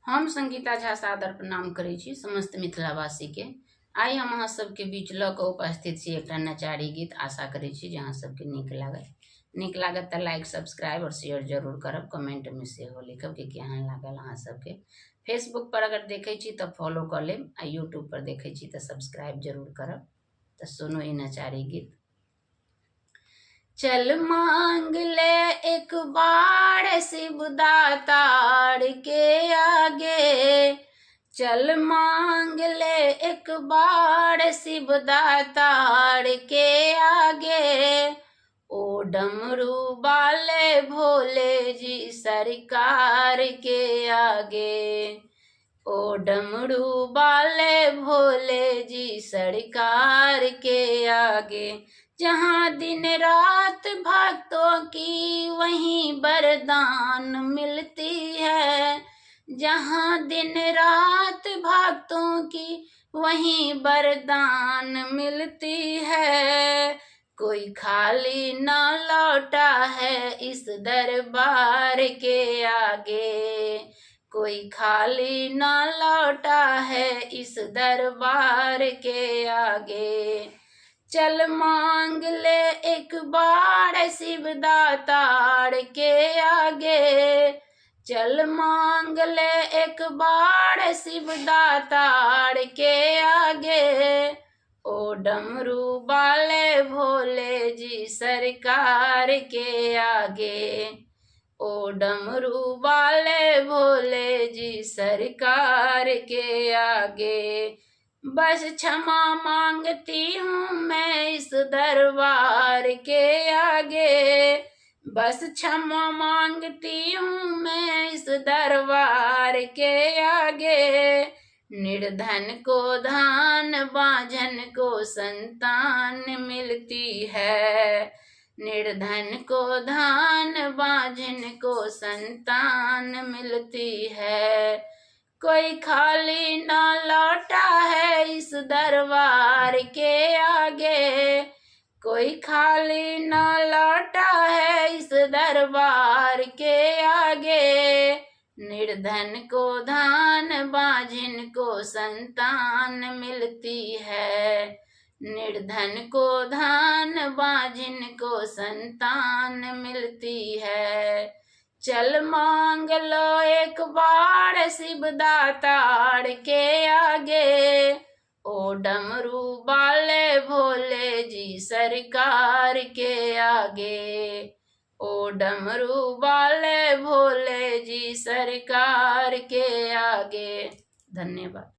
हम संगीता झा सादर प्रणाम करै छी समस्त मिथिलावासी के। आइ हम अहाँ सबके बीच लऽ कऽ उपस्थित छी एकटा नचारी गीत। आशा करै छी जे अहाँ सबके नीक लागत तऽ लाइक सब्सक्राइब और शेयर जरूर करब। कमेंट में सेहो लिखब कि केहन लागल अहाँ सबके। फेसबुक पर अगर देखै छी तऽ फॉलो कऽ लेब आ यूट्यूब पर देखै छी तऽ सब्सक्राइब जरूर करब। तऽ सुनो ई नचारी गीत। चल मांग ले एक बार शिव दातार के आगे, चल मांग ले एक बार शिव दातार के आगे। ओ डमरू वाले भोले जी सरकार के आगे, ओ डमरू वाले भोले जी सरकार के आगे। जहाँ दिन रात भक्तों की वहीं वरदान मिलती है, जहाँ दिन रात भक्तों की वहीं वरदान मिलती है। कोई खाली न लौटा है इस दरबार के आगे, कोई खाली न लौटा है इस दरबार के आगे। चल मांग ले एक बार शिव दातार के आगे, चल मांग ले एक बार शिव दातार के आगे। ओ डमरू वाले भोले जी सरकार के आगे, ओ डमरू वाले भोले जी सरकार के आगे। बस क्षमा मांगती हूँ मैं इस दरबार के आगे, बस क्षमा मांगती हूँ मैं इस दरबार के आगे। निर्धन को धान बांझन को संतान मिलती है, निर्धन को धान बांझन को संतान मिलती है। कोई खाली ना लौटा है इस दरबार के आगे, कोई खाली ना लौटा है इस दरबार के आगे। निर्धन को धान बांझिन को संतान मिलती है, निर्धन को धान बांझिन को संतान मिलती है। चल मांग लो एक बार शिव दातार के आगे, ओ डमरू वाले भोले जी सरकार के आगे, ओ डमरू वाले भोले जी सरकार के आगे। धन्यवाद।